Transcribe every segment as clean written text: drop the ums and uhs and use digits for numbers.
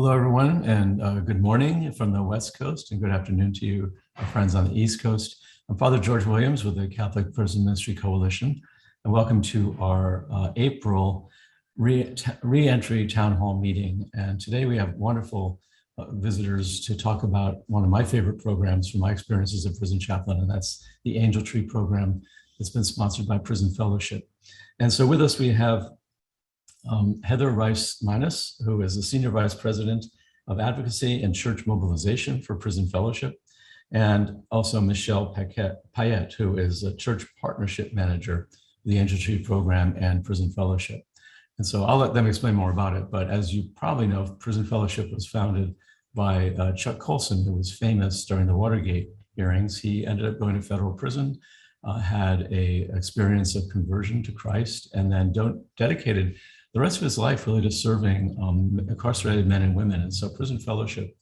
Hello, everyone, and good morning from the West Coast, and good afternoon to you, our friends on the East Coast. I'm Father George Williams with the Catholic Prison Ministry Coalition, and welcome to our April re-entry town hall meeting. And today we have wonderful visitors to talk about one of my favorite programs from my experience as a prison chaplain, and that's the Angel Tree program that's been sponsored by Prison Fellowship. And so with us, we have Heather Rice-Minus, who is the Senior Vice President of Advocacy and Church Mobilization for Prison Fellowship, and also Michelle Payette, who is a Church Partnership Manager for the Angel Tree Program and Prison Fellowship. And so I'll let them explain more about it, but as you probably know, Prison Fellowship was founded by Chuck Colson, who was famous during the Watergate hearings. He ended up going to federal prison, had a experience of conversion to Christ, and then dedicated the rest of his life really to serving incarcerated men and women. And so Prison Fellowship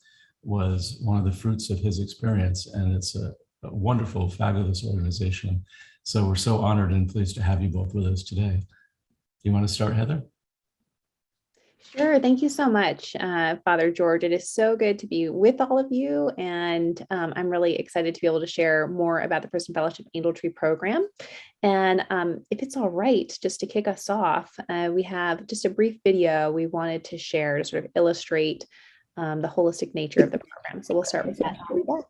was one of the fruits of his experience, and it's a wonderful, fabulous organization. So we're so honored and pleased to have you both with us today. Do you want to start, Heather? Sure. Thank you so much, Father George. It is so good to be with all of you. And I'm really excited to be able to share more about the Prison Fellowship Angel Tree program. And if it's all right, just to kick us off, we have just a brief video we wanted to share to sort of illustrate the holistic nature of the program. So we'll start with that. Here we go.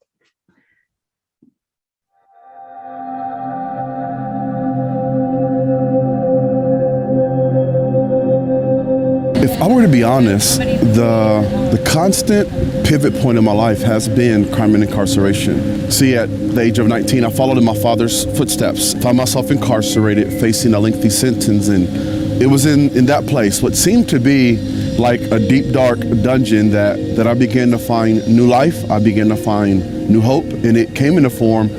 If I were to be honest, the constant pivot point in my life has been crime and incarceration. See, at the age of 19, I followed in my father's footsteps, found myself incarcerated, facing a lengthy sentence, and it was in that place, what seemed to be like a deep, dark dungeon, that I began to find new life, I began to find new hope, and it came in the form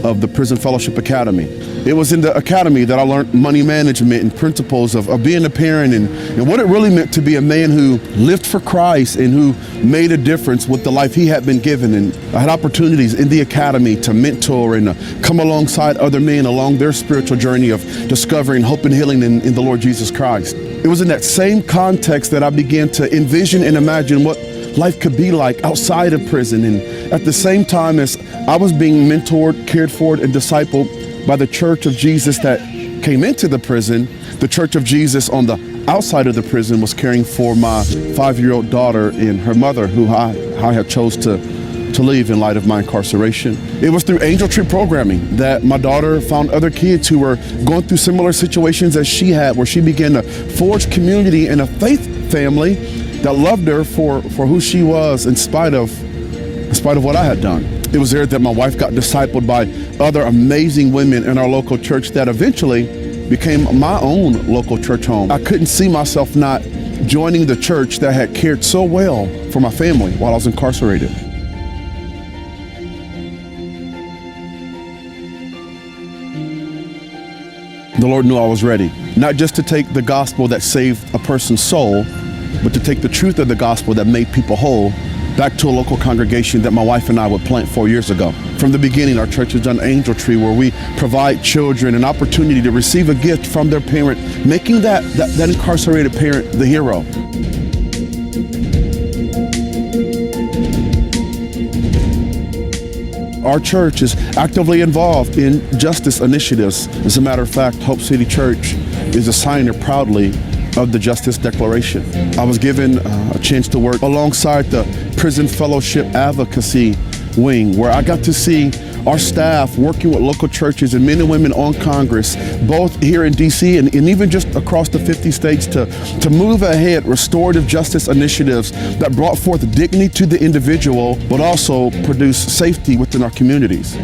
of the Prison Fellowship Academy. It was in the academy that I learned money management and principles of being a parent and what it really meant to be a man who lived for Christ and who made a difference with the life he had been given. And I had opportunities in the academy to mentor and come alongside other men along their spiritual journey of discovering hope and healing in the Lord Jesus Christ. It was in that same context that I began to envision and imagine what life could be like outside of prison. And at the same time as I was being mentored, cared for, and discipled by the Church of Jesus that came into the prison, the Church of Jesus on the outside of the prison was caring for my 5-year-old daughter and her mother, who I had chose to leave in light of my incarceration. It was through Angel Tree programming that my daughter found other kids who were going through similar situations as she had, where she began to forge community and a faith family that loved her for who she was in spite of what I had done. It was there that my wife got discipled by other amazing women in our local church that eventually became my own local church home. I couldn't see myself not joining the church that had cared so well for my family while I was incarcerated. The Lord knew I was ready, not just to take the gospel that saved a person's soul, but to take the truth of the gospel that made people whole back to a local congregation that my wife and I would plant 4 years ago. From the beginning, our church has done Angel Tree, where we provide children an opportunity to receive a gift from their parent, making that incarcerated parent the hero. Our church is actively involved in justice initiatives. As a matter of fact, Hope City Church is a signer proudly of the Justice Declaration. I was given a chance to work alongside the Prison Fellowship Advocacy Wing, where I got to see our staff working with local churches and men and women on Congress, both here in DC and even just across the 50 states, to move ahead restorative justice initiatives that brought forth dignity to the individual, but also produce safety within our communities.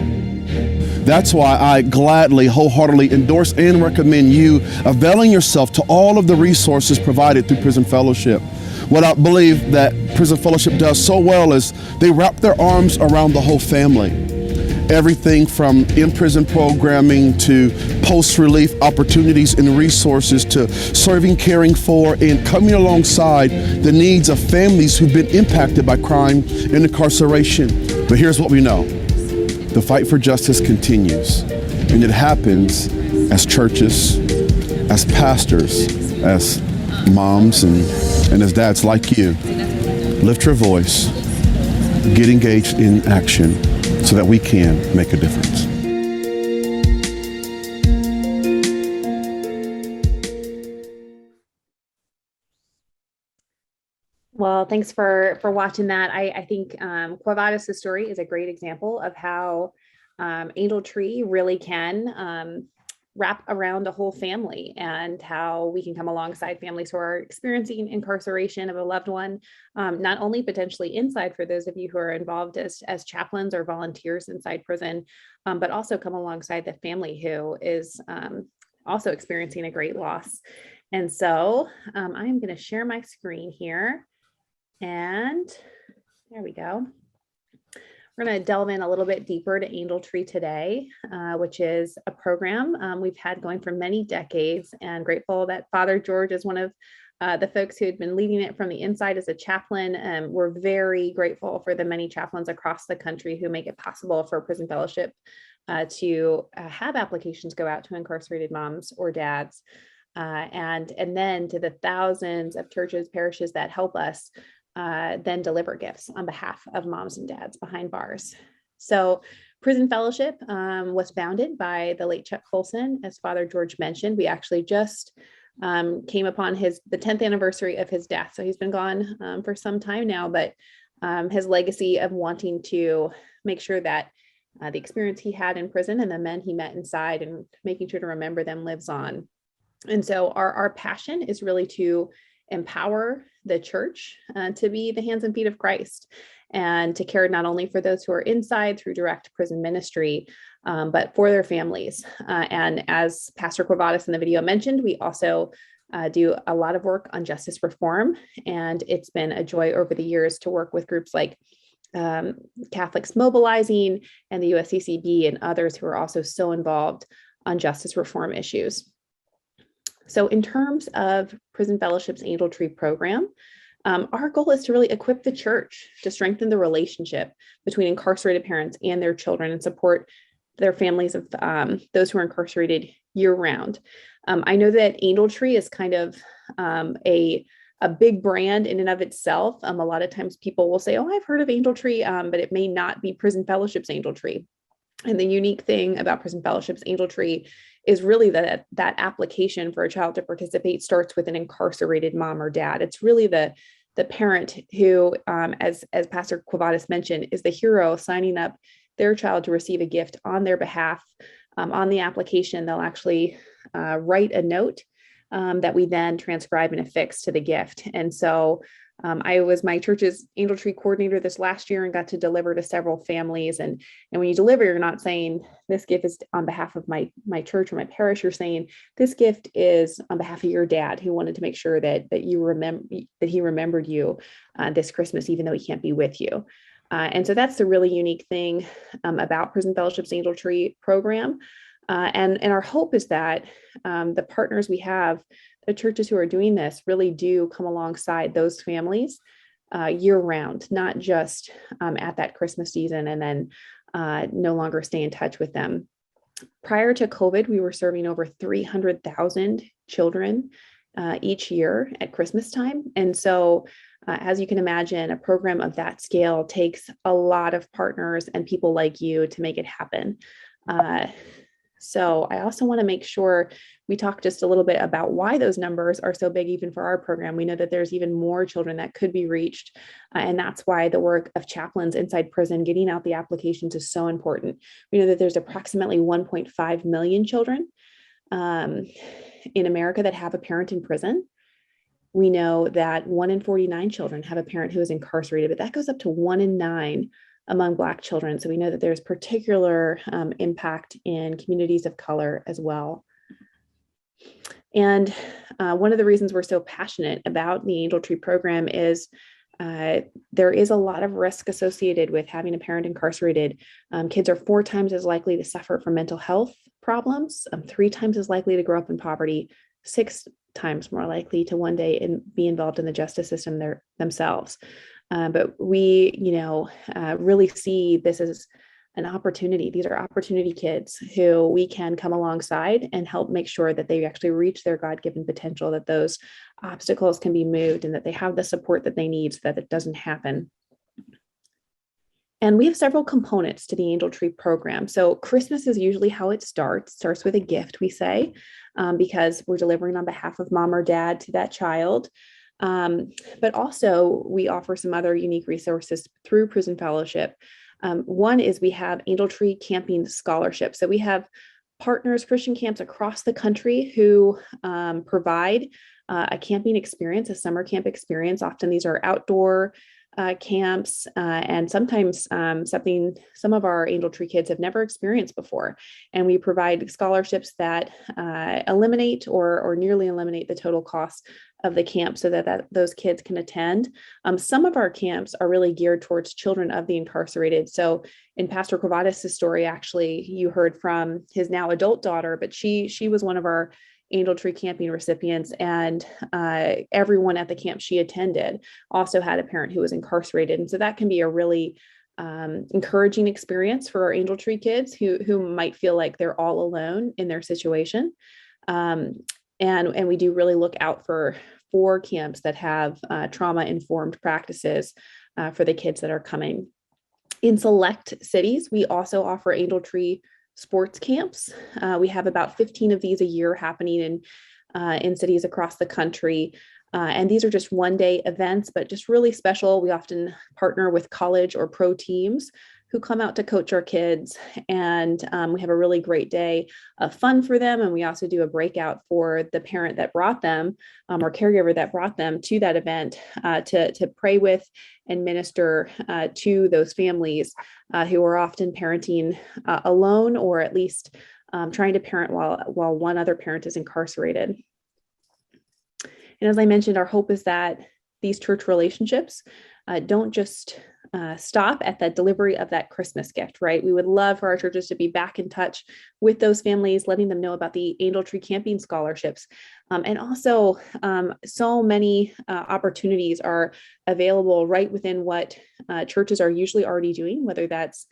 That's why I gladly, wholeheartedly endorse and recommend you availing yourself to all of the resources provided through Prison Fellowship. What I believe that Prison Fellowship does so well is they wrap their arms around the whole family. Everything from in-prison programming to post-relief opportunities and resources to serving, caring for, and coming alongside the needs of families who've been impacted by crime and incarceration. But here's what we know. The fight for justice continues, and it happens as churches, as pastors, as moms, and as dads like you lift your voice, get engaged in action so that we can make a difference. Well, thanks for watching that. I think Quo Vadis' story is a great example of how Angel Tree really can wrap around a whole family, and how we can come alongside families who are experiencing incarceration of a loved one, not only potentially inside for those of you who are involved as chaplains or volunteers inside prison, but also come alongside the family who is also experiencing a great loss. And so I'm going to share my screen here. And there we go. We're going to delve in a little bit deeper to Angel Tree today, which is a program we've had going for many decades, and grateful that Father George is one of the folks who had been leading it from the inside as a chaplain. We're very grateful for the many chaplains across the country who make it possible for Prison Fellowship to have applications go out to incarcerated moms or dads. And then to the thousands of churches, parishes that help us then deliver gifts on behalf of moms and dads behind bars. So Prison Fellowship was founded by the late Chuck Colson, as Father George mentioned. We actually just came upon the 10th anniversary of his death. So he's been gone for some time now, but his legacy of wanting to make sure that the experience he had in prison and the men he met inside and making sure to remember them lives on. And so our passion is really to empower the church to be the hands and feet of Christ, and to care not only for those who are inside through direct prison ministry, but for their families. And as Pastor Quo Vadis in the video mentioned, we also do a lot of work on justice reform. And it's been a joy over the years to work with groups like Catholics Mobilizing and the USCCB and others who are also so involved on justice reform issues. So in terms of Prison Fellowship's Angel Tree program, our goal is to really equip the church to strengthen the relationship between incarcerated parents and their children, and support their families of those who are incarcerated year-round. I know that Angel Tree is kind of a big brand in and of itself. A lot of times people will say, "Oh, I've heard of Angel Tree," but it may not be Prison Fellowship's Angel Tree. And the unique thing about Prison Fellowship's Angel Tree is really that application for a child to participate starts with an incarcerated mom or dad. It's really the parent who, as Pastor Quo Vadis mentioned, is the hero signing up their child to receive a gift on their behalf. On the application, they'll actually write a note that we then transcribe and affix to the gift. And so I was my church's Angel Tree coordinator this last year and got to deliver to several families. And when you deliver, you're not saying this gift is on behalf of my church or my parish. You're saying this gift is on behalf of your dad, who wanted to make sure that he remembered you this Christmas, even though he can't be with you. And so that's the really unique thing about Prison Fellowship's Angel Tree program. And our hope is that the partners we have, the churches who are doing this, really do come alongside those families year round, not just at that Christmas season and then no longer stay in touch with them. Prior to COVID, we were serving over 300,000 children each year at Christmas time. And so as you can imagine, a program of that scale takes a lot of partners and people like you to make it happen. So I also want to make sure we talk just a little bit about why those numbers are so big, even for our program. We know that there's even more children that could be reached. And that's why the work of chaplains inside prison, getting out the applications, is so important. We know that there's approximately 1.5 million children in America that have a parent in prison. We know that 1 in 49 children have a parent who is incarcerated, but that goes up to 1 in 9 among Black children. So we know that there's particular impact in communities of color as well. And one of the reasons we're so passionate about the Angel Tree program is there is a lot of risk associated with having a parent incarcerated. Kids are 4 times as likely to suffer from mental health problems, 3 times as likely to grow up in poverty, 6 times more likely to one day be involved in the justice system themselves. But we, really see this as an opportunity. These are opportunity kids who we can come alongside and help make sure that they actually reach their God-given potential, that those obstacles can be moved, and that they have the support that they need so that it doesn't happen. And we have several components to the Angel Tree program. So Christmas is usually how it starts with a gift, we say, because we're delivering on behalf of mom or dad to that child. But also we offer some other unique resources through Prison Fellowship. One is we have Angel Tree Camping Scholarship. So we have partners, Christian camps across the country who provide a camping experience, a summer camp experience. Often these are outdoor camps, and sometimes some of our Angel Tree kids have never experienced before. And we provide scholarships that eliminate or nearly eliminate the total cost of the camp so that those kids can attend. Some of our camps are really geared towards children of the incarcerated. So in Pastor Kravadis' story, actually, you heard from his now adult daughter, but she was one of our Angel Tree camping recipients, and everyone at the camp she attended also had a parent who was incarcerated. And so that can be a really encouraging experience for our Angel Tree kids who might feel like they're all alone in their situation. And we do really look out for camps that have trauma-informed practices for the kids that are coming. In select cities, we also offer Angel Tree sports camps. We have about 15 of these a year happening in cities across the country. And these are just one-day events, but just really special. We often partner with college or pro teams who come out to coach our kids. And we have a really great day of fun for them. And we also do a breakout for the parent that brought them or caregiver that brought them to that event to pray with and minister to those families who are often parenting alone, or at least trying to parent while one other parent is incarcerated. And as I mentioned, our hope is that these church relationships don't just stop at the delivery of that Christmas gift, right? We would love for our churches to be back in touch with those families, letting them know about the Angel Tree Camping Scholarships. And also, so many opportunities are available right within what churches are usually already doing, whether that's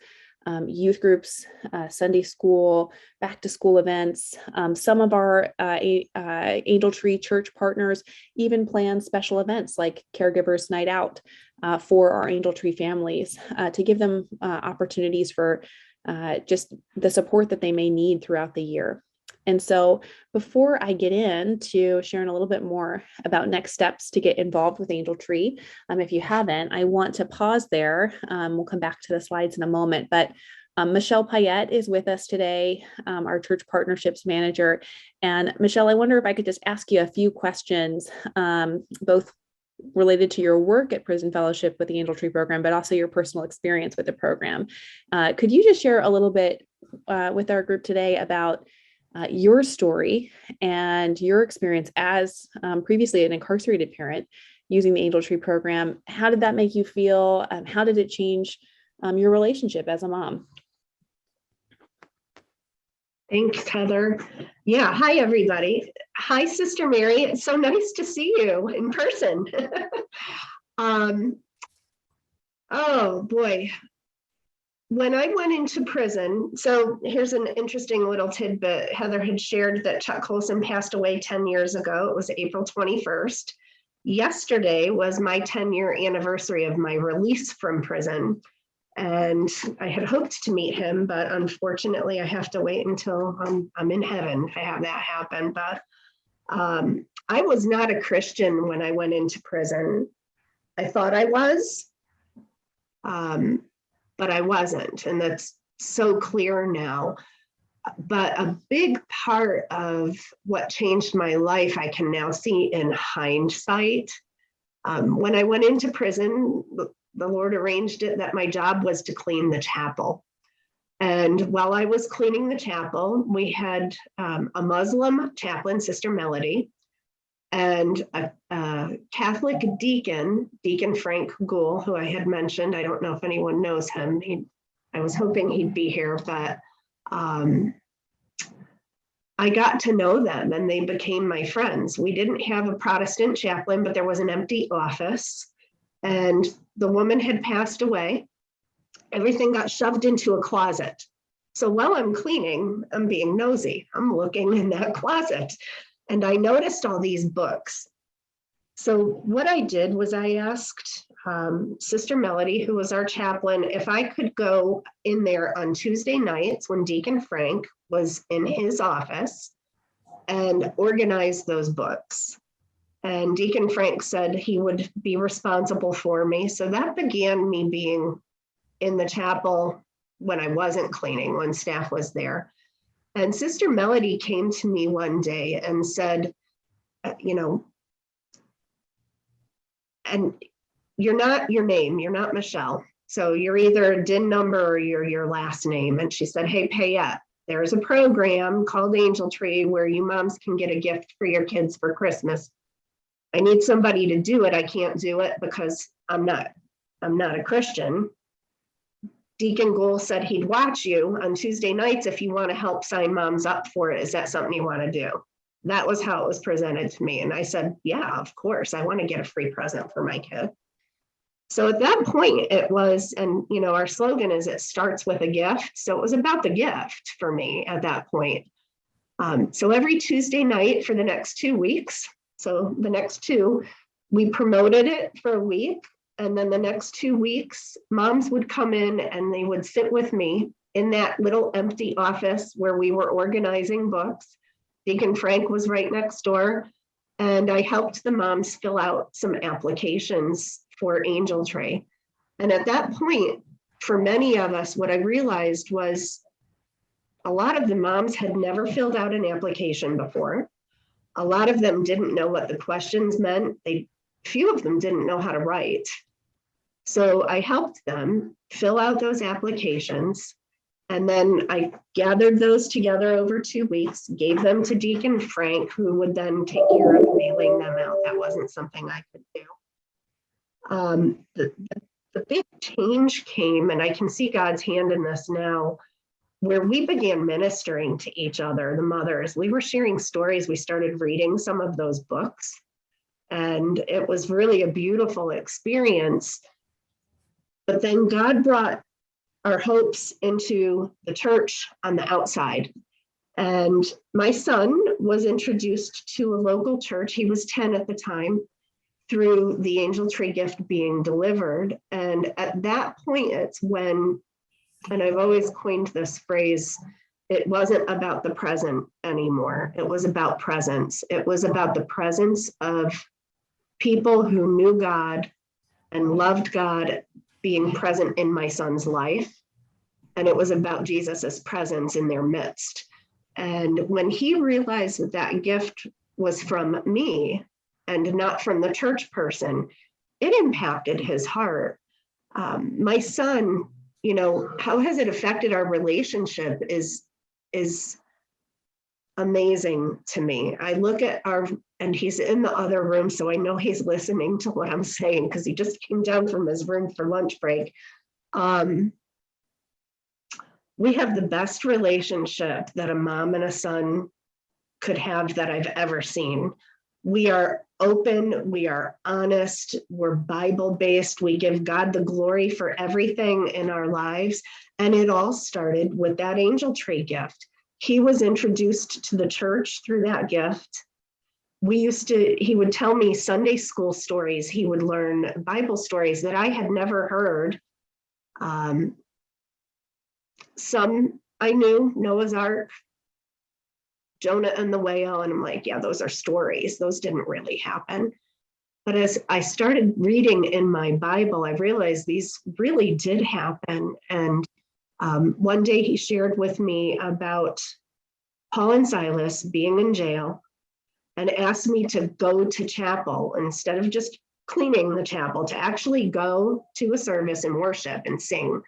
youth groups, Sunday school, back to school events. Some of our Angel Tree church partners even plan special events like Caregivers Night Out for our Angel Tree families to give them opportunities for just the support that they may need throughout the year. And so before I get into sharing a little bit more about next steps to get involved with Angel Tree, if you haven't, I want to pause there. We'll come back to the slides in a moment, but Michelle Payette is with us today, our church partnerships manager. And Michelle, I wonder if I could just ask you a few questions, both related to your work at Prison Fellowship with the Angel Tree program, but also your personal experience with the program. Could you just share a little bit with our group today about your story and your experience as previously an incarcerated parent using the Angel Tree program? How did that make you feel? How did it change your relationship as a mom? Thanks, Heather. Yeah, hi, everybody. Hi, Sister Mary. It's so nice to see you in person. Oh, boy. When I went into prison, so here's an interesting little tidbit. Heather had shared that Chuck Colson passed away 10 years ago. It was April 21st. Yesterday was my 10-year anniversary of my release from prison. And I had hoped to meet him, but unfortunately I have to wait until I'm in heaven to have that happen. But I was not a Christian when I went into prison. I thought I was, but I wasn't, and that's so clear now. But a big part of what changed my life, I can now see in hindsight. When I went into prison, the Lord arranged it that my job was to clean the chapel. And while I was cleaning the chapel, we had a Muslim chaplain, Sister Melody, and a Catholic deacon, Deacon Frank Gould, who I had mentioned. I don't know if anyone knows him. I was hoping he'd be here, but I got to know them and they became my friends. We didn't have a Protestant chaplain, but there was an empty office, and the woman had passed away. everything got shoved into a closet. So while I'm cleaning, I'm being nosy. I'm looking in that closet and I noticed all these books. So what I did was I asked Sister Melody, who was our chaplain, if I could go in there on Tuesday nights when Deacon Frank was in his office and organize those books. And Deacon Frank said he would be responsible for me. So that began me being in the chapel when I wasn't cleaning, when staff was there. And Sister Melody came to me one day and said, you know, and you're not your name, you're not Michelle. So you're either a DIN number or you're your last name. And she said, hey, Payette, there's a program called Angel Tree where you moms can get a gift for your kids for Christmas. I need somebody to do it. I can't do it because I'm not a Christian. Deacon Gould said he'd watch you on Tuesday nights if you want to help sign moms up for it. Is that something you want to do? That was how it was presented to me. And I said, yeah, of course. I want to get a free present for my kid. So at that point it was, and you know, our slogan is it starts with a gift. So it was about the gift for me at that point. So every Tuesday night for the next 2 weeks, so the next two, we promoted it for a week. And then the next 2 weeks, moms would come in and they would sit with me in that little empty office where we were organizing books. Deacon Frank was right next door. And I helped the moms fill out some applications for Angel Tree. And at that point, for many of us, what I realized was a lot of the moms had never filled out an application before. A lot of them didn't know what the questions meant. Few of them didn't know how to write. So I helped them fill out those applications. And then I gathered those together over 2 weeks, gave them to Deacon Frank, who would then take care of mailing them out. That wasn't something I could do. The big change came, and I can see God's hand in this now, where we began ministering to each other, the mothers. We were sharing stories. We started reading some of those books. And it was really a beautiful experience. But then God brought our hopes into the church on the outside. And my son was introduced to a local church. He was 10 at the time, through the Angel Tree gift being delivered. And at that point, it's when, and I've always coined this phrase, it wasn't about the present anymore. It was about presence. It was about the presence of people who knew God and loved God being present in my son's life. And it was about Jesus's presence in their midst. And when he realized that that gift was from me and not from the church person, it impacted his heart. My son, you know, how has it affected our relationship is amazing to me. I look at and he's in the other room, so I know he's listening to what I'm saying because he just came down from his room for lunch break. We have the best relationship that a mom and a son could have that I've ever seen. We are open, we are honest, we're Bible-based, we give God the glory for everything in our lives. And it all started with that Angel Tree gift. He was introduced to the church through that gift. He would tell me Sunday school stories. He would learn Bible stories that I had never heard. Some I knew, Noah's Ark, Jonah and the whale, and I'm like, yeah, those are stories. Those didn't really happen. But as I started reading in my Bible, I realized these really did happen. And one day he shared with me about Paul and Silas being in jail and asked me to go to chapel instead of just cleaning the chapel, to actually go to a service and worship and sing.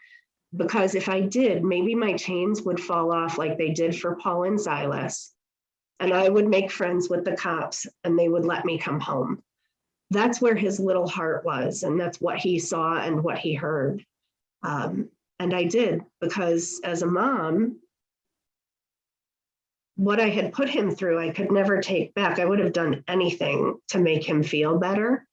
Because if I did, maybe my chains would fall off like they did for Paul and Silas. And I would make friends with the cops and they would let me come home. That's where his little heart was. And that's what he saw and what he heard. And I did, because as a mom, what I had put him through, I could never take back. I would have done anything to make him feel better.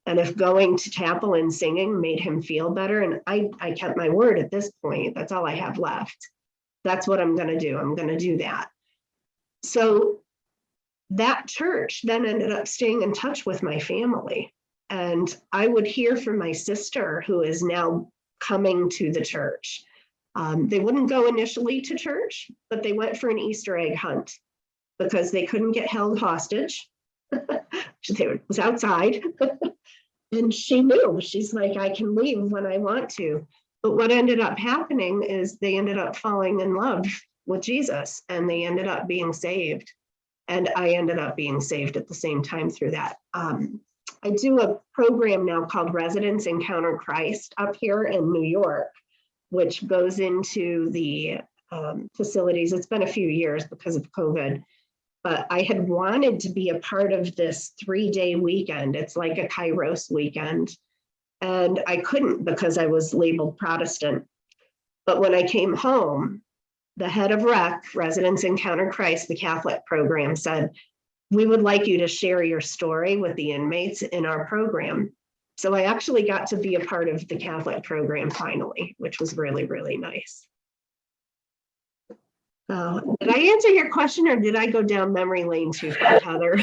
And if going to chapel and singing made him feel better, and I kept my word at this point, that's all I have left. That's what I'm going to do. I'm going to do that. So that church then ended up staying in touch with my family. And I would hear from my sister, who is now coming to the church. They wouldn't go initially to church, but they went for an Easter egg hunt because they couldn't get held hostage. It was outside. And she knew, she's like, I can leave when I want to. But what ended up happening is they ended up falling in love with Jesus, and they ended up being saved. And I ended up being saved at the same time through that. I do a program now called Residents Encounter Christ up here in New York, which goes into the facilities. It's been a few years because of COVID, but I had wanted to be a part of this 3-day weekend. It's like a Kairos weekend. And I couldn't because I was labeled Protestant. But when I came home, the head of Residents Encounter Christ, the Catholic program, said, we would like you to share your story with the inmates in our program. So I actually got to be a part of the Catholic program finally, which was really, really nice. Did I answer your question, or did I go down memory lane too far, Heather?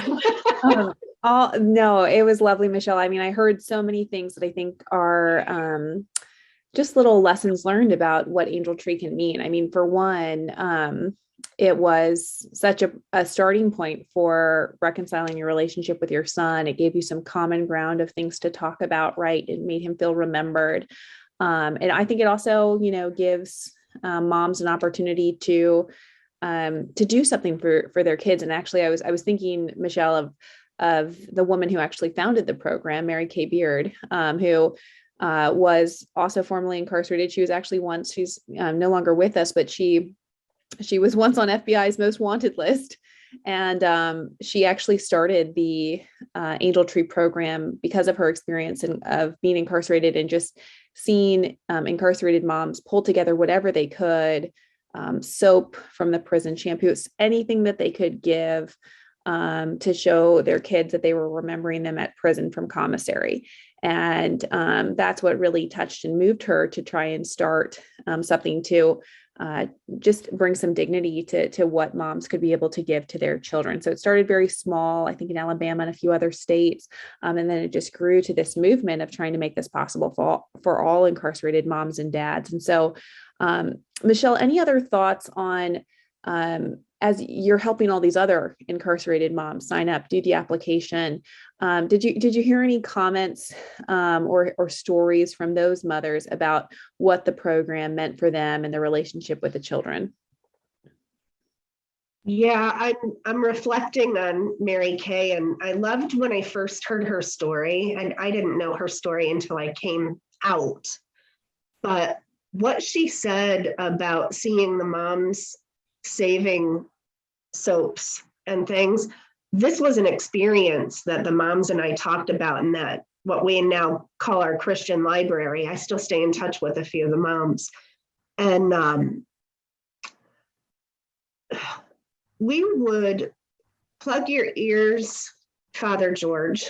No, it was lovely, Michelle. I mean, I heard so many things that I think are just little lessons learned about what Angel Tree can mean. I mean, for one, it was such a starting point for reconciling your relationship with your son. It gave you some common ground of things to talk about, right? It made him feel remembered. And I think it also, gives moms an opportunity to do something for their kids. And actually, I was thinking, Michelle, of the woman who actually founded the program, Mary Kay Beard, who was also formerly incarcerated. She was actually once, she's no longer with us, but she was once on FBI's most wanted list. And she actually started the Angel Tree program because of her experience of being incarcerated and just seeing incarcerated moms pull together whatever they could, soap from the prison, shampoos, anything that they could give to show their kids that they were remembering them at prison from commissary. And that's what really touched and moved her to try and start something to just bring some dignity to what moms could be able to give to their children. So it started very small, I think in Alabama and a few other states. And then it just grew to this movement of trying to make this possible for all incarcerated moms and dads. And so, Michelle, any other thoughts on, as you're helping all these other incarcerated moms sign up, do the application, did you hear any comments or stories from those mothers about what the program meant for them and their relationship with the children? Yeah, I'm reflecting on Mary Kay, and I loved when I first heard her story, and I didn't know her story until I came out. But what she said about seeing the moms saving soaps and things, this was an experience that the moms and I talked about in that what we now call our Christian library. I still stay in touch with a few of the moms. And we would plug your ears, Father George.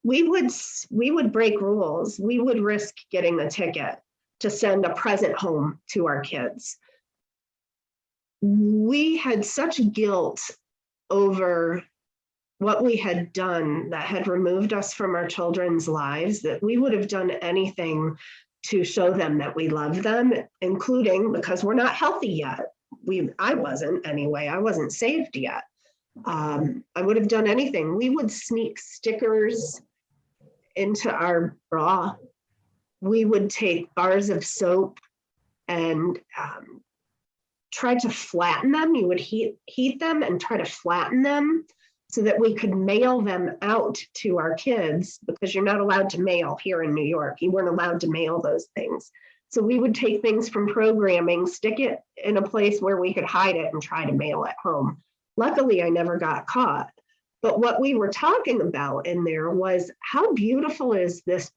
we would break rules. We would risk getting a ticket to send a present home to our kids. We had such guilt over what we had done that had removed us from our children's lives that we would have done anything to show them that we love them, including because we're not healthy yet. I wasn't anyway. I wasn't saved yet. I would have done anything. We would sneak stickers into our bra. We would take bars of soap and try to flatten them. You would heat them and try to flatten them so that we could mail them out to our kids, because you're not allowed to mail here in New York. You weren't allowed to mail those things. So we would take things from programming, stick it in a place where we could hide it and try to mail it home. Luckily, I never got caught. But what we were talking about in there was how beautiful is this,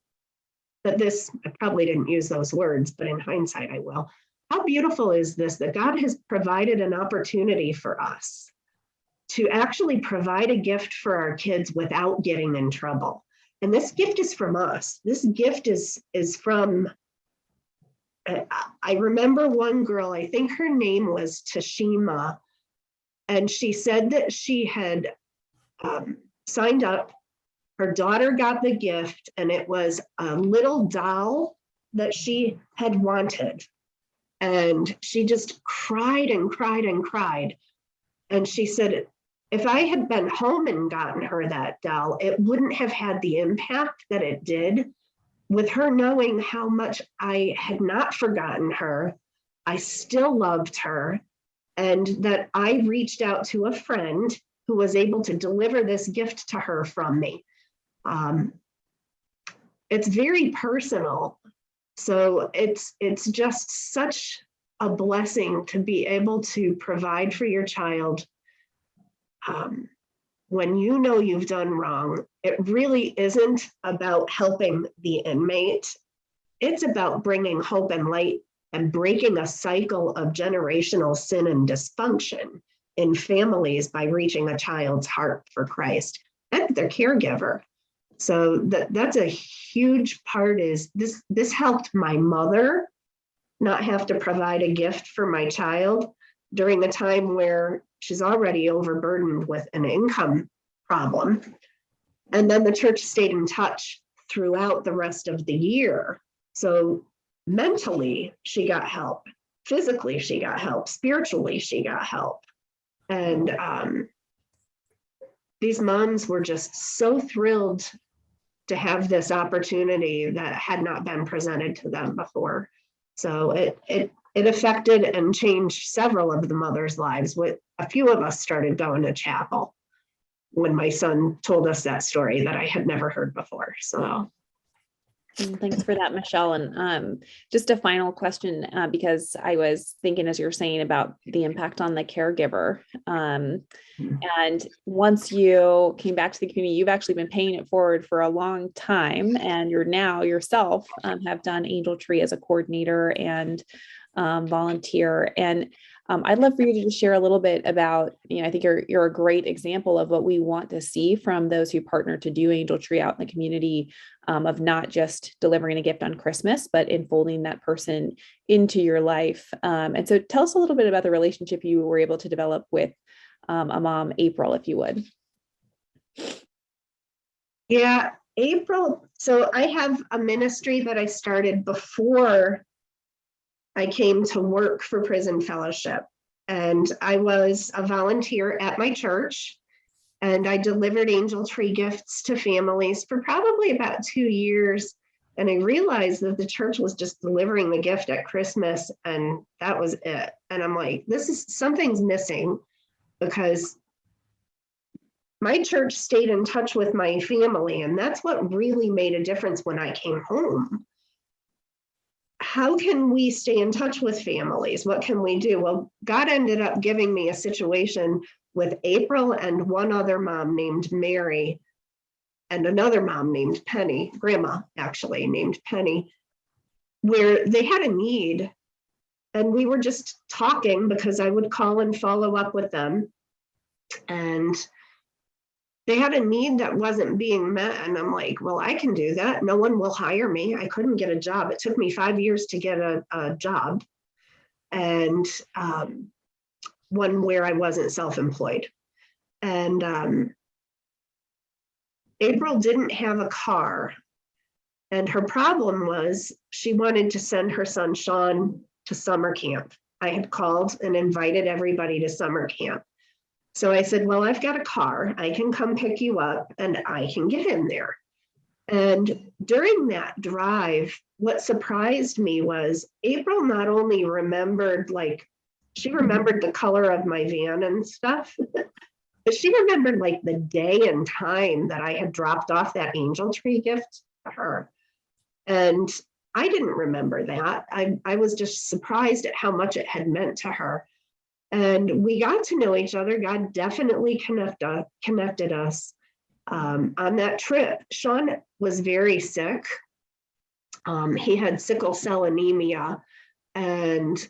I probably didn't use those words, but in hindsight, I will. How beautiful is this that God has provided an opportunity for us to actually provide a gift for our kids without getting in trouble. And this gift is from us. This gift is from, I remember one girl, I think her name was Tashima, and she said that she had signed up. Her daughter got the gift, and it was a little doll that she had wanted. And she just cried and cried and cried. And she said, if I had been home and gotten her that doll, it wouldn't have had the impact that it did. With her knowing how much I had not forgotten her, I still loved her, and that I reached out to a friend who was able to deliver this gift to her from me. It's very personal. So it's just such a blessing to be able to provide for your child when you know you've done wrong. It really isn't about helping the inmate. It's about bringing hope and light and breaking a cycle of generational sin and dysfunction in families by reaching a child's heart for Christ and their caregiver. So that's a huge part. Is this helped my mother not have to provide a gift for my child during a time where she's already overburdened with an income problem. And then the church stayed in touch throughout the rest of the year. So mentally, she got help. Physically, she got help. Spiritually, she got help. And these moms were just so thrilled to have this opportunity that had not been presented to them before. So it affected and changed several of the mothers' lives. With a few of us started going to chapel when my son told us that story that I had never heard before. So thanks for that, Michelle. And just a final question, because I was thinking as you're saying about the impact on the caregiver. And once you came back to the community, you've actually been paying it forward for a long time. And you're now yourself have done Angel Tree as a coordinator and volunteer. And I'd love for you to just share a little bit about, I think you're a great example of what we want to see from those who partner to do Angel Tree out in the community, of not just delivering a gift on Christmas, but enfolding that person into your life. And so tell us a little bit about the relationship you were able to develop with a mom, April, if you would. Yeah, April. So I have a ministry that I started before I came to work for Prison Fellowship, and I was a volunteer at my church, and I delivered Angel Tree gifts to families for probably about 2 years. And I realized that the church was just delivering the gift at Christmas, and that was it. And I'm like, something's missing, because my church stayed in touch with my family, and that's what really made a difference when I came home. How can we stay in touch with families? What can we do? Well, God ended up giving me a situation with April and one other mom named Mary and another mom named Penny, grandma actually named Penny, where they had a need. And we were just talking because I would call and follow up with them. And they had a need that wasn't being met. And I'm like, well, I can do that. No one will hire me. I couldn't get a job. It took me 5 years to get a job. And one where I wasn't self-employed. And April didn't have a car. And her problem was she wanted to send her son, Sean, to summer camp. I had called and invited everybody to summer camp. So I said, well, I've got a car. I can come pick you up and I can get him there. And during that drive, what surprised me was April not only remembered, she remembered the color of my van and stuff, but she remembered the day and time that I had dropped off that Angel Tree gift to her. And I didn't remember that. I was just surprised at how much it had meant to her. And we got to know each other. God definitely connected us on that trip. Sean was very sick. He had sickle cell anemia. And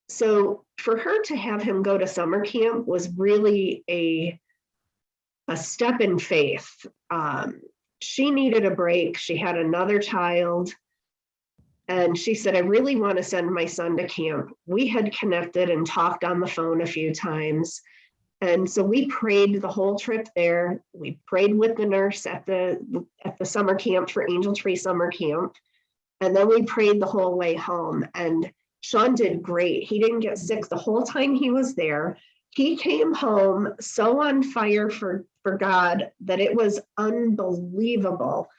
so for her to have him go to summer camp was really a step in faith. she needed a break. She had another child. And she said, I really want to send my son to camp. We had connected and talked on the phone a few times. And so we prayed the whole trip there. We prayed with the nurse at the summer camp for Angel Tree Summer Camp. And then we prayed the whole way home. And Sean did great. He didn't get sick the whole time he was there. He came home so on fire for God that it was unbelievable.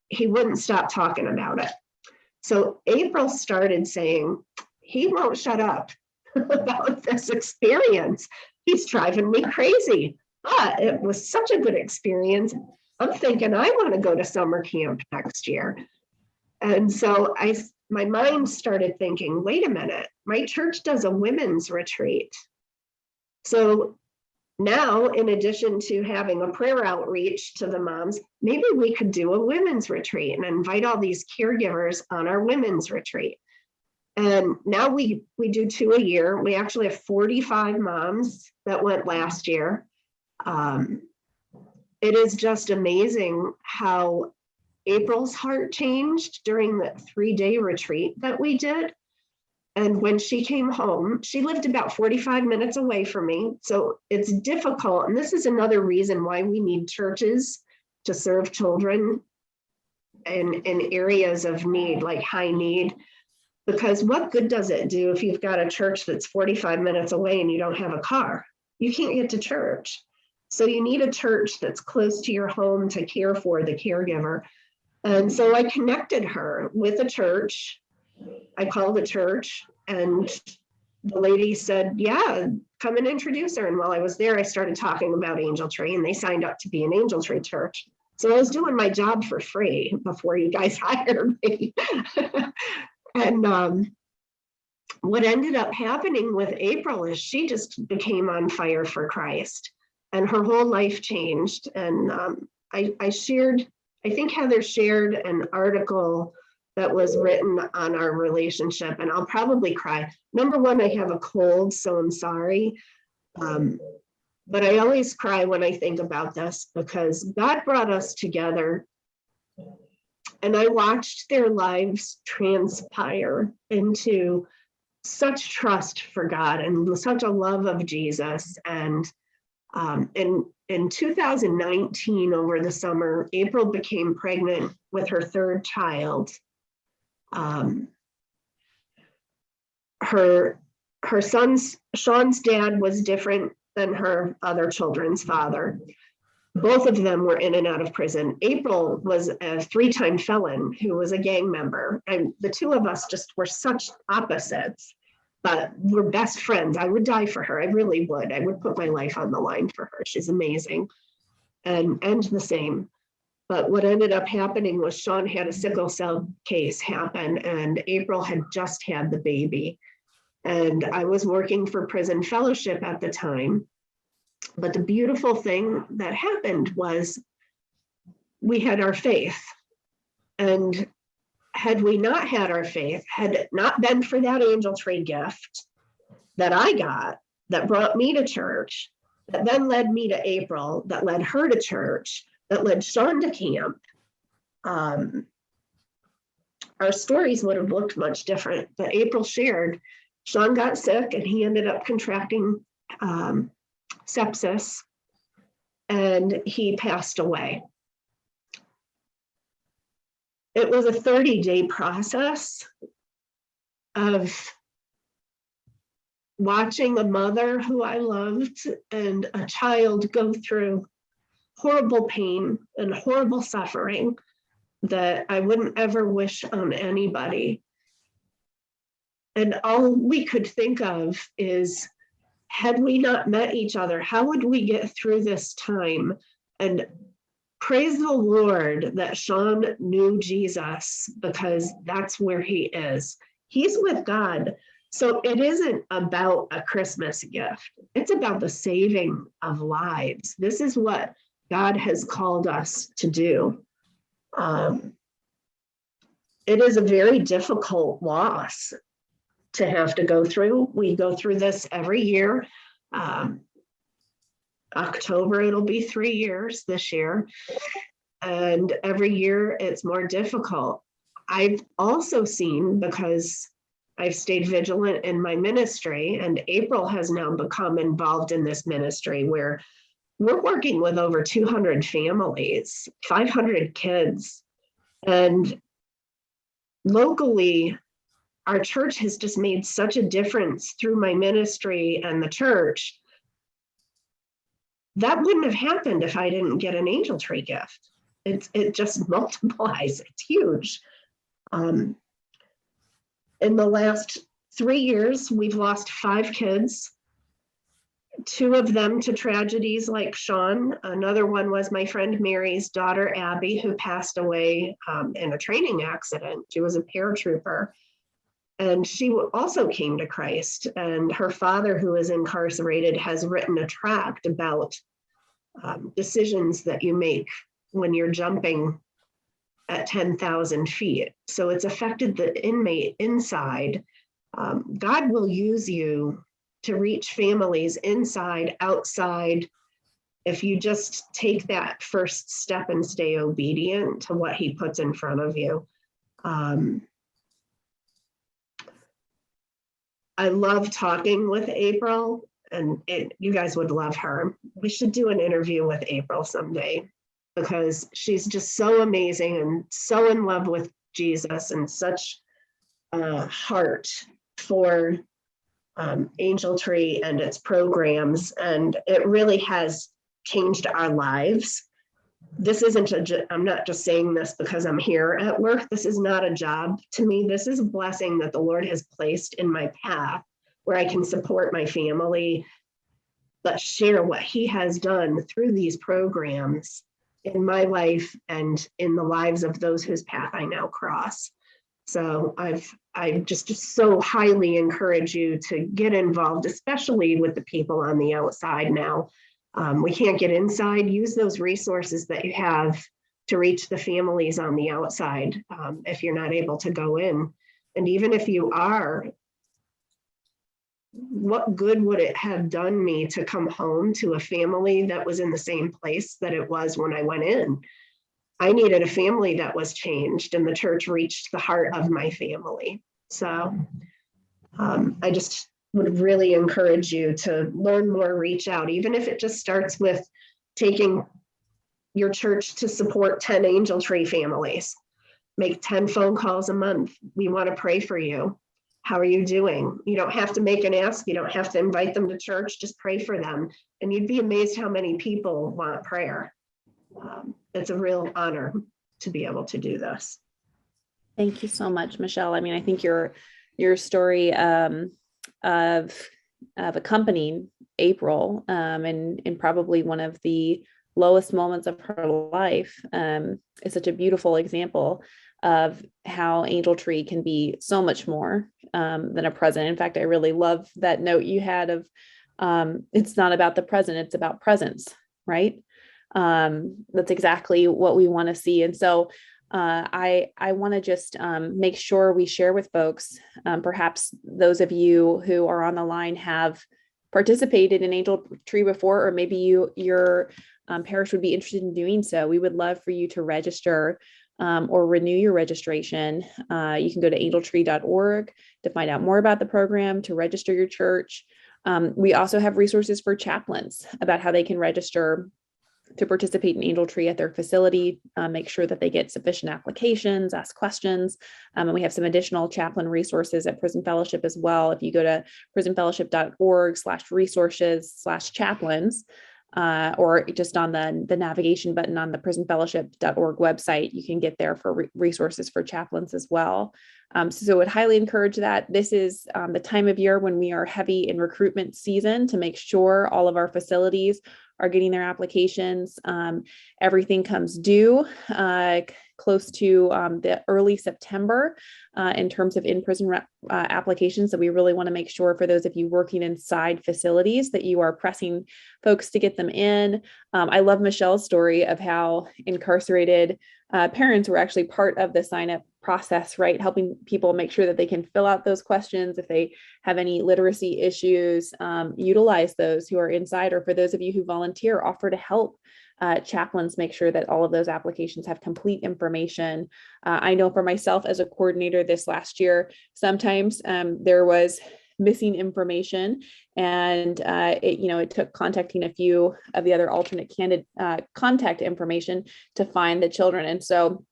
He wouldn't stop talking about it. So April started saying, he won't shut up about this experience. He's driving me crazy. But it was such a good experience. I'm thinking I want to go to summer camp next year. And so my mind started thinking, wait a minute, my church does a women's retreat. So now, in addition to having a prayer outreach to the moms, maybe we could do a women's retreat and invite all these caregivers on our women's retreat. And now we do 2 a year. We actually have 45 moms that went last year. It is just amazing how April's heart changed during the 3-day retreat that we did. And when she came home, she lived about 45 minutes away from me. So it's difficult. And this is another reason why we need churches to serve children in areas of need, like high need. Because what good does it do if you've got a church that's 45 minutes away and you don't have a car? You can't get to church. So you need a church that's close to your home to care for the caregiver. And so I connected her with a church. I called the church and the lady said, yeah, come and introduce her. And while I was there, I started talking about Angel Tree and they signed up to be an Angel Tree church. So I was doing my job for free before you guys hired me. And what ended up happening with April is she just became on fire for Christ and her whole life changed. And I think Heather shared an article that was written on our relationship, and I'll probably cry. Number one, I have a cold, so I'm sorry. But I always cry when I think about this because God brought us together and I watched their lives transpire into such trust for God and such a love of Jesus. And in 2019, over the summer, April became pregnant with her 3rd child. Her son's, Sean's dad was different than her other children's father. Both of them were in and out of prison. April was a 3-time felon who was a gang member. And the two of us just were such opposites, but we're best friends. I would die for her. I really would. I would put my life on the line for her. She's amazing. And the same. But what ended up happening was Sean had a sickle cell case happen and April had just had the baby. And I was working for Prison Fellowship at the time. But the beautiful thing that happened was we had our faith. And had we not had our faith, had it not been for that Angel Tree gift that I got, that brought me to church, that then led me to April, that led her to church, that led Sean to camp, our stories would have looked much different. But April shared, Sean got sick and he ended up contracting sepsis and he passed away. It was a 30-day process of watching a mother who I loved and a child go through horrible pain and horrible suffering that I wouldn't ever wish on anybody. And all we could think of is, had we not met each other, how would we get through this time? And praise the Lord that Sean knew Jesus, because that's where he is. He's with God. So it isn't about a Christmas gift. It's about the saving of lives. This is what God has called us to do. It is a very difficult loss to have to go through. We go through this every year. October, it'll be 3 years this year. And every year it's more difficult. I've also seen, because I've stayed vigilant in my ministry, and April has now become involved in this ministry where we're working with over 200 families, 500 kids. And locally, our church has just made such a difference through my ministry and the church. That wouldn't have happened if I didn't get an angel tree gift. It just multiplies. It's huge. In the last 3 years, we've lost 5 kids, 2 of them to tragedies like Sean. Another one was my friend Mary's daughter, Abby, who passed away in a training accident. She was a paratrooper. And she also came to Christ. And her father, who is incarcerated, has written a tract about decisions that you make when you're jumping at 10,000 feet. So it's affected the inmate inside. God will use you to reach families inside, outside, if you just take that first step and stay obedient to what he puts in front of you. I love talking with April, and you guys would love her. We should do an interview with April someday, because she's just so amazing and so in love with Jesus and such a heart for Angel Tree and its programs. And it really has changed our lives. This isn't I'm not just saying this because I'm here at work. This is not a job to me. This is a blessing that the Lord has placed in my path where I can support my family, but share what he has done through these programs in my life and in the lives of those whose path I now cross. So I just so highly encourage you to get involved, especially with the people on the outside now. We can't get inside. Use those resources that you have to reach the families on the outside if you're not able to go in. And even if you are, what good would it have done me to come home to a family that was in the same place that it was when I went in? I needed a family that was changed, and the church reached the heart of my family. So I just would really encourage you to learn more, reach out, even if it just starts with taking your church to support 10 Angel Tree families. Make 10 phone calls a month. We want to pray for you. How are you doing? You don't have to make an ask. You don't have to invite them to church. Just pray for them. And you'd be amazed how many people want prayer. It's a real honor to be able to do this. Thank you so much, Michelle. I mean, I think your story of accompanying April in probably one of the lowest moments of her life is such a beautiful example of how Angel Tree can be so much more than a present. In fact, I really love that note you had of it's not about the present, it's about presence, right? That's exactly what we want to see. And so I want to just make sure we share with folks, perhaps those of you who are on the line have participated in Angel Tree before, or maybe your parish would be interested in doing so. We would love for you to register or renew your registration. You can go to angeltree.org to find out more about the program, to register your church. We also have resources for chaplains about how they can register to participate in Angel Tree at their facility, make sure that they get sufficient applications, ask questions. And we have some additional chaplain resources at Prison Fellowship as well. If you go to prisonfellowship.org/resources/chaplains, or just on the navigation button on the prisonfellowship.org website, you can get there for resources for chaplains as well. So I would highly encourage that. This is the time of year when we are heavy in recruitment season to make sure all of our facilities are getting their applications. Everything comes due close to the early September in terms of in-prison applications. So we really want to make sure for those of you working inside facilities that you are pressing folks to get them in. I love Michelle's story of how incarcerated parents were actually part of the sign-up process, right? Helping people make sure that they can fill out those questions. If they have any literacy issues, utilize those who are inside, or for those of you who volunteer, offer to help chaplains make sure that all of those applications have complete information. I know for myself as a coordinator this last year, sometimes there was missing information, and it took contacting a few of the other alternate candidate contact information to find the children. And so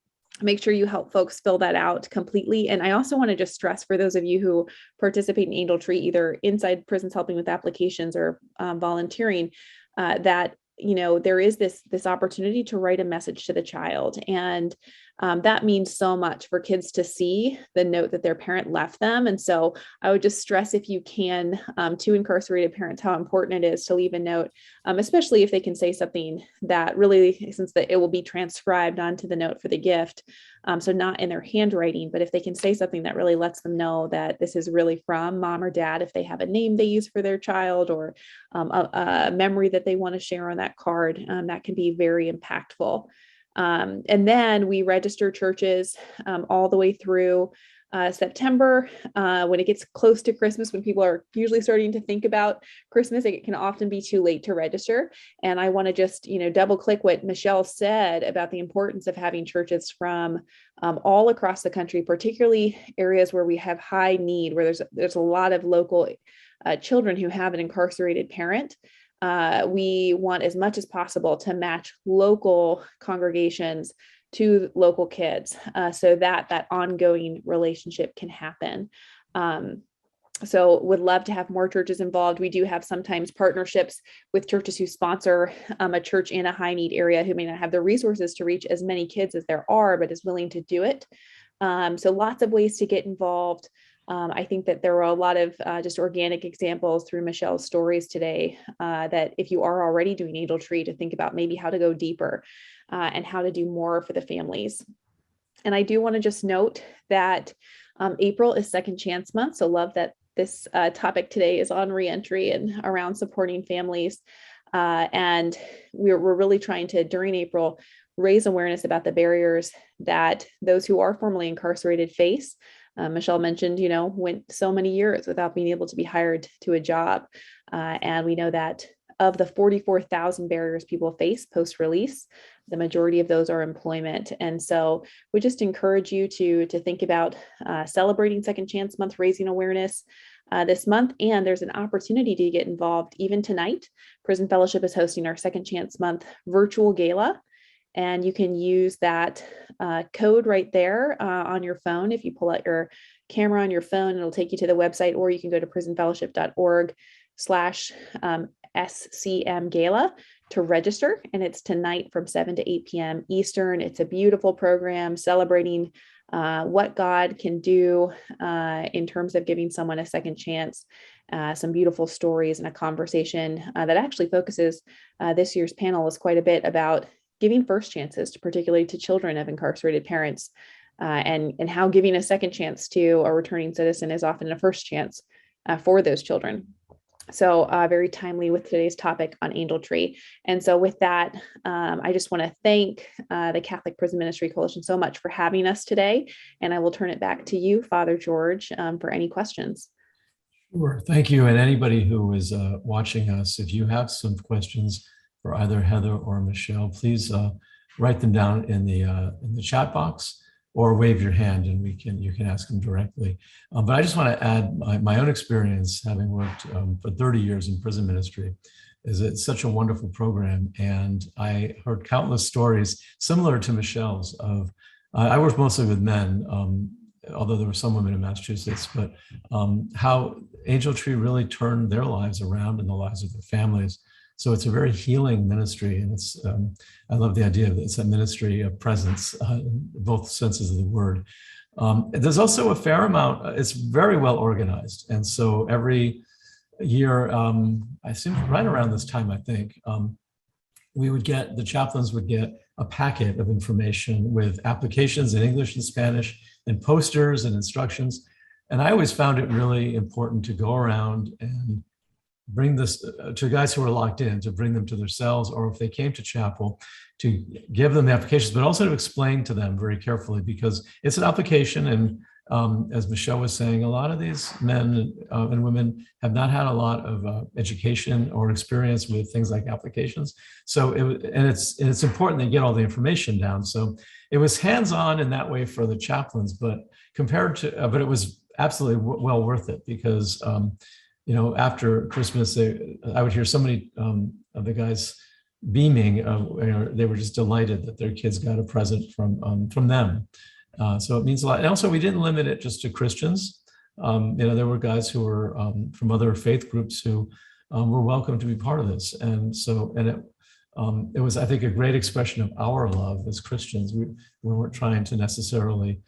make sure you help folks fill that out completely. And I also want to just stress, for those of you who participate in Angel Tree, either inside prisons helping with applications or volunteering, that there is this opportunity to write a message to the child. And that means so much for kids to see the note that their parent left them. And so I would just stress, if you can, to incarcerated parents, how important it is to leave a note, especially if they can say something that really, since that it will be transcribed onto the note for the gift. So not in their handwriting, but if they can say something that really lets them know that this is really from mom or dad, if they have a name they use for their child, or a memory that they want to share on that card, that can be very impactful. And then we register churches all the way through September. When it gets close to Christmas, when people are usually starting to think about Christmas, it can often be too late to register. And I want to just, double click what Michelle said about the importance of having churches from all across the country, particularly areas where we have high need, where there's a lot of local children who have an incarcerated parent. We want as much as possible to match local congregations to local kids, so that ongoing relationship can happen. So would love to have more churches involved. We do have sometimes partnerships with churches who sponsor a church in a high need area who may not have the resources to reach as many kids as there are, but is willing to do it. So lots of ways to get involved. I think that there were a lot of just organic examples through Michelle's stories today, that if you are already doing Angel Tree, to think about maybe how to go deeper and how to do more for the families. And I do want to just note that April is Second Chance Month. So love that this topic today is on reentry and around supporting families. And we're really trying to, during April, raise awareness about the barriers that those who are formerly incarcerated face. Michelle mentioned, went so many years without being able to be hired to a job. And we know that of the 44,000 barriers people face post-release, the majority of those are employment. And so we just encourage you to think about celebrating Second Chance Month, raising awareness this month. And there's an opportunity to get involved even tonight. Prison Fellowship is hosting our Second Chance Month virtual gala. And you can use that code right there on your phone. If you pull out your camera on your phone, it'll take you to the website, or you can go to prisonfellowship.org/SCM Gala to register. And it's tonight from 7 to 8 p.m. Eastern. It's a beautiful program celebrating what God can do in terms of giving someone a second chance, some beautiful stories, and a conversation that actually focuses, this year's panel was quite a bit about giving first chances, particularly to children of incarcerated parents, and how giving a second chance to a returning citizen is often a first chance for those children. So very timely with today's topic on Angel Tree. And so with that, I just want to thank the Catholic Prison Ministry Coalition so much for having us today. And I will turn it back to you, Father George, for any questions. Sure. Thank you. And anybody who is watching us, if you have some questions for either Heather or Michelle, please write them down in the chat box, or wave your hand and you can ask them directly. But I just want to add my own experience, having worked for 30 years in prison ministry, is it's such a wonderful program. And I heard countless stories similar to Michelle's of, I worked mostly with men, although there were some women in Massachusetts, but how Angel Tree really turned their lives around and the lives of their families. So it's a very healing ministry, and it's I love the idea that it's a ministry of presence in both senses of the word. There's also a fair amount, it's very well organized. And so every year, I assume right around this time, I think, the chaplains would get a packet of information with applications in English and Spanish and posters and instructions. And I always found it really important to go around and bring this to guys who are locked in, to bring them to their cells, or if they came to chapel, to give them the applications, but also to explain to them very carefully, because it's an application. And as Michelle was saying, a lot of these men and women have not had a lot of education or experience with things like applications. So it's important they get all the information down. So it was hands-on in that way for the chaplains, but but it was absolutely well worth it, because after Christmas, I would hear so many of the guys beaming. They were just delighted that their kids got a present from them. So it means a lot. And also, we didn't limit it just to Christians. There were guys who were from other faith groups who were welcome to be part of this. And so, it was, I think, a great expression of our love as Christians. We weren't trying to necessarily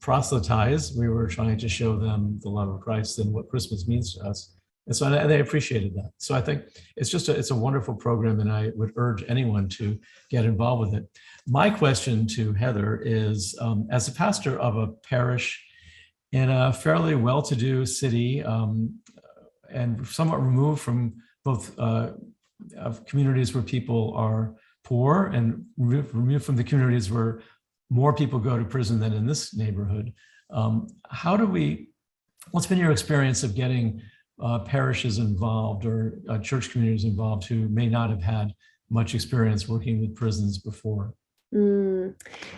proselytize. We were trying to show them the love of Christ and what Christmas means to us. And so they appreciated that. So I think it's a wonderful program, and I would urge anyone to get involved with it. My question to Heather is, as a pastor of a parish in a fairly well-to-do city, and somewhat removed from both of communities where people are poor, and removed from the communities where more people go to prison than in this neighborhood, what's been your experience of getting parishes involved, or church communities involved, who may not have had much experience working with prisons before?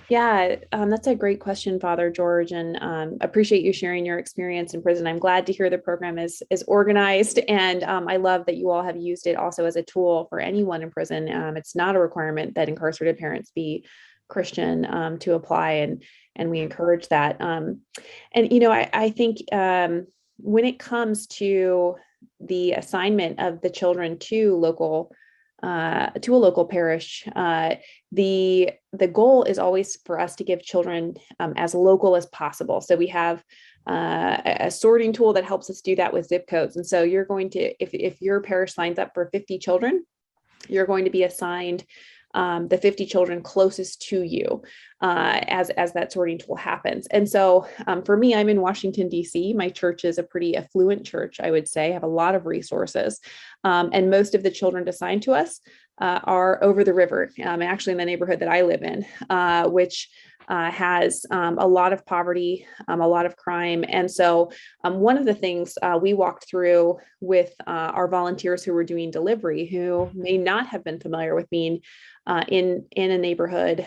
Yeah, that's a great question, Father George, and appreciate you sharing your experience in prison. I'm glad to hear the program is organized, and I love that you all have used it also as a tool for anyone in prison. It's not a requirement that incarcerated parents be Christian to apply, and we encourage that. I think when it comes to the assignment of the children to a local parish, the goal is always for us to give children as local as possible. So we have a sorting tool that helps us do that with zip codes. And so you're going to, if your parish signs up for 50 children, you're going to be assigned the 50 children closest to you as that sorting tool happens. And so for me, I'm in Washington, D.C. My church is a pretty affluent church, I would say, have a lot of resources. And most of the children assigned to us are over the river, actually in the neighborhood that I live in, which has a lot of poverty, a lot of crime. And so one of the things we walked through with our volunteers who were doing delivery, who may not have been familiar with being in a neighborhood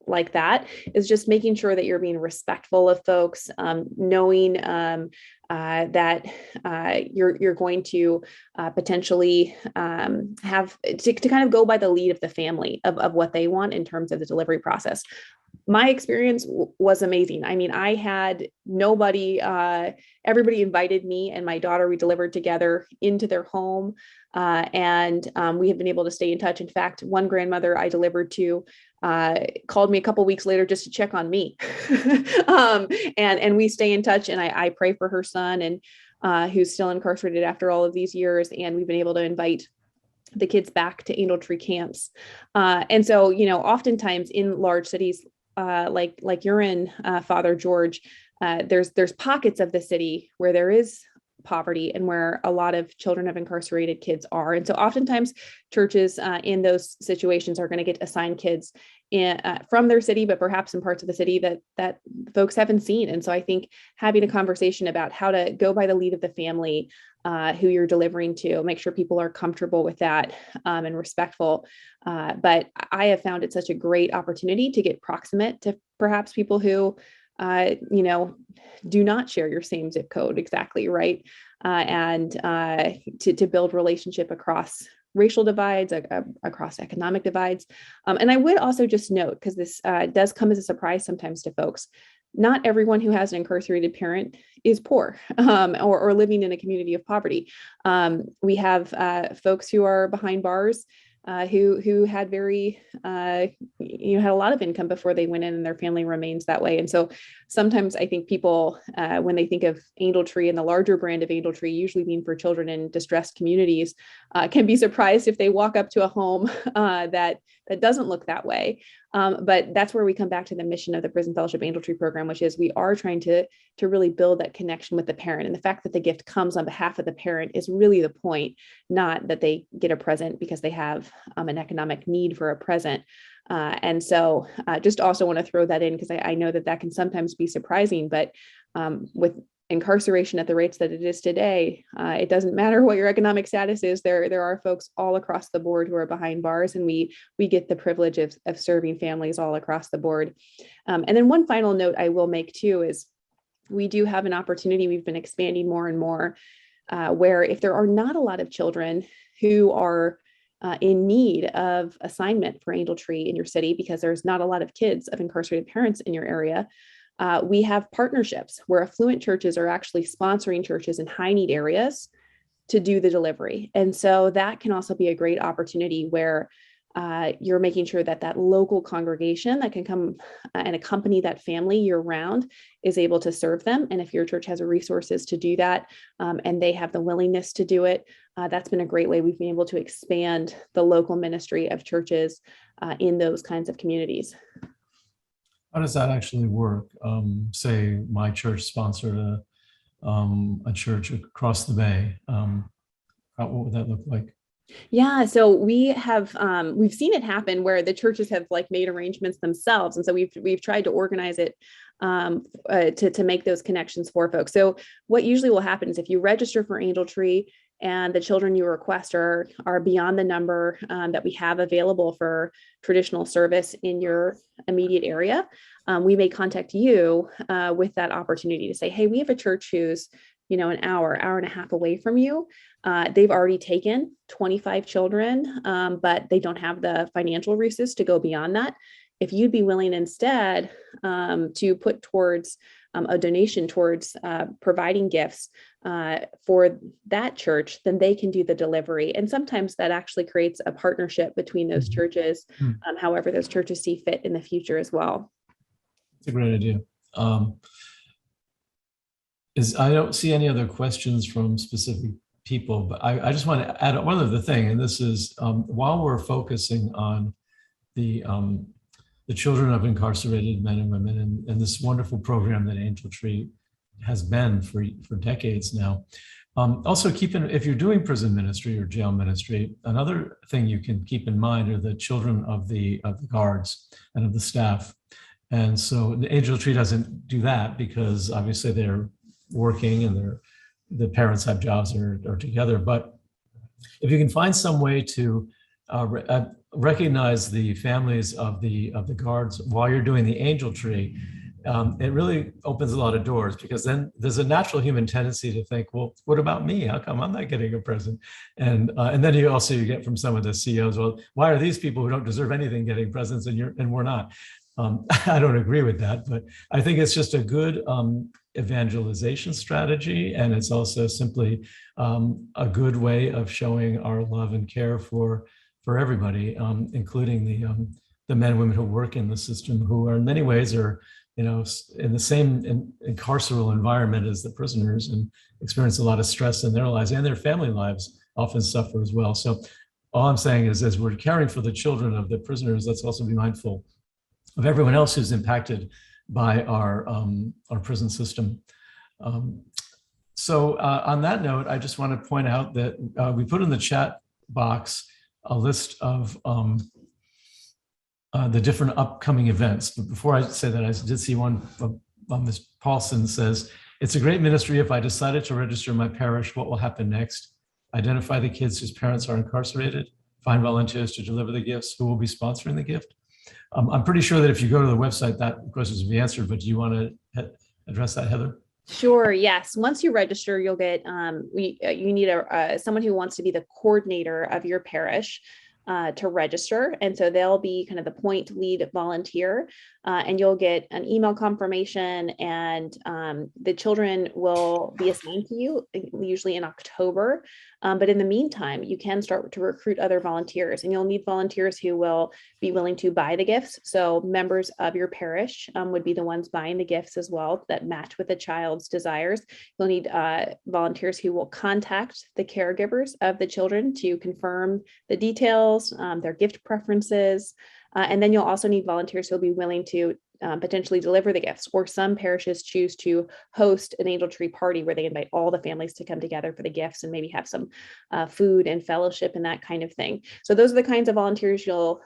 like that, is just making sure that you're being respectful of folks, knowing that you're going to potentially have to kind of go by the lead of the family of what they want in terms of the delivery process. My experience was amazing. I mean, I had nobody, everybody invited me and my daughter, we delivered together into their home. And we have been able to stay in touch. In fact, one grandmother I delivered to called me a couple of weeks later just to check on me. And we stay in touch, and I pray for her son, and who's still incarcerated after all of these years. And we've been able to invite the kids back to Angel Tree camps. And so, oftentimes in large cities, like you're in, Father George, there's pockets of the city where there is poverty and where a lot of children of incarcerated kids are. And so oftentimes churches in those situations are going to get assigned kids from their city, but perhaps in parts of the city that folks haven't seen. And so I think having a conversation about how to go by the lead of the family who you're delivering to, make sure people are comfortable with that and respectful. But I have found it such a great opportunity to get proximate to perhaps people who do not share your same zip code exactly, right? And to build relationship across racial divides, across economic divides. And I would also just note, because this does come as a surprise sometimes to folks, not everyone who has an incarcerated parent is poor or living in a community of poverty. We have folks who are behind bars who had very, had a lot of income before they went in, and their family remains that way. And so sometimes I think people, when they think of Angel Tree and the larger brand of Angel Tree, usually being for children in distressed communities, can be surprised if they walk up to a home that doesn't look that way. But that's where we come back to the mission of the Prison Fellowship Angel Tree program, which is we are trying to really build that connection with the parent. And the fact that the gift comes on behalf of the parent is really the point, not that they get a present because they have an economic need for a present. And so just also want to throw that in because I know that can sometimes be surprising, but with incarceration at the rates that it is today, it doesn't matter what your economic status is. There are folks all across the board who are behind bars, and we get the privilege of serving families all across the board. And then one final note I will make too is we do have an opportunity. We've been expanding more and more where if there are not a lot of children who are in need of assignment for Angel Tree in your city, because there's not a lot of kids of incarcerated parents in your area, we have partnerships where affluent churches are actually sponsoring churches in high need areas to do the delivery. And so that can also be a great opportunity where you're making sure that local congregation that can come and accompany that family year round is able to serve them. And if your church has the resources to do that and they have the willingness to do it, that's been a great way we've been able to expand the local ministry of churches in those kinds of communities. How does that actually work? Say my church sponsored a church across the bay. What would that look like? Yeah, so we have we've seen it happen where the churches have made arrangements themselves, and so we've tried to organize it to make those connections for folks. So what usually will happen is if you register for Angel Tree and the children you request are beyond the number that we have available for traditional service in your immediate area, we may contact you with that opportunity to say, hey, we have a church who's an hour and a half away from you. They've already taken 25 children, but they don't have the financial resources to go beyond that. If you'd be willing instead to put towards a donation towards providing gifts for that church, then they can do the delivery. And sometimes that actually creates a partnership between those churches, however those churches see fit in the future as well. It's a great idea. I don't see any other questions from specific people, but I just want to add one other thing, and this is while we're focusing on the children of incarcerated men and women and this wonderful program that Angel Tree has been for decades now. Also if you're doing prison ministry or jail ministry, another thing you can keep in mind are the children of the guards and of the staff. And so the Angel Tree doesn't do that because obviously they're working and the parents have jobs or are together. But if you can find some way to recognize the families of the guards while you're doing the Angel Tree, it really opens a lot of doors, because then there's a natural human tendency to think, well, what about me? How come I'm not getting a present? And then you get from some of the CEOs, well, why are these people who don't deserve anything getting presents and we're not? I don't agree with that, but I think it's just a good evangelization strategy, and it's also simply a good way of showing our love and care for everybody, including the men and women who work in the system, who are in many ways in the same carceral environment as the prisoners and experience a lot of stress in their lives, and their family lives often suffer as well. So all I'm saying is, as we're caring for the children of the prisoners, let's also be mindful of everyone else who's impacted by our prison system. So on that note, I just want to point out that we put in the chat box a list of the different upcoming events. But before I say that, I did see one from Ms. Paulson says, it's a great ministry. If I decided to register my parish, what will happen next? Identify the kids whose parents are incarcerated, find volunteers to deliver the gifts. Who will be sponsoring the gift? I'm pretty sure that if you go to the website, that question will be answered, but do you want to address that, Heather? Sure. Yes. Once you register, you'll get, you need someone who wants to be the coordinator of your parish. to register. And so they'll be kind of the point lead volunteer, and you'll get an email confirmation, and the children will be assigned to you usually in October. But in the meantime, you can start to recruit other volunteers, and you'll need volunteers who will be willing to buy the gifts. So members of your parish would be the ones buying the gifts as well that match with the child's desires. You'll need volunteers who will contact the caregivers of the children to confirm the details, their gift preferences. And then you'll also need volunteers who will be willing to potentially deliver the gifts, or some parishes choose to host an angel tree party where they invite all the families to come together for the gifts and maybe have some food and fellowship and that kind of thing. So those are the kinds of volunteers you'll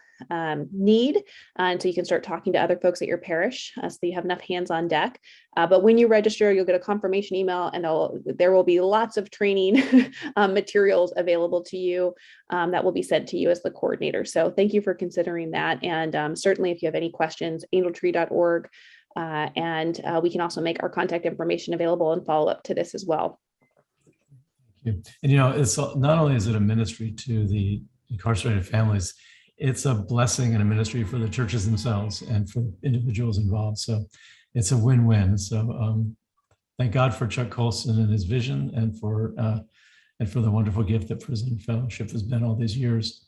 need. And so you can start talking to other folks at your parish so that you have enough hands on deck. But when you register, you'll get a confirmation email, and there will be lots of training materials available to you that will be sent to you as the coordinator. So thank you for considering that. And certainly if you have any questions, angeltree.org, and we can also make our contact information available and follow up to this as well. Thank you. And it's not only is it a ministry to the incarcerated families, it's a blessing and a ministry for the churches themselves and for individuals involved. So it's a win-win. So thank God for Chuck Colson and his vision, and for the wonderful gift that Prison Fellowship has been all these years.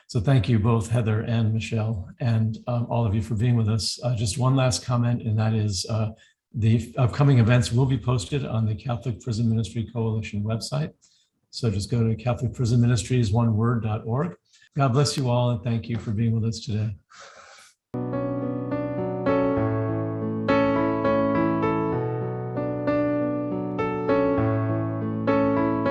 So thank you both, Heather and Michelle, and all of you for being with us. Just one last comment, and that is the upcoming events will be posted on the Catholic Prison Ministry Coalition website. So just go to catholicprisonministries.org. God bless you all, and thank you for being with us today.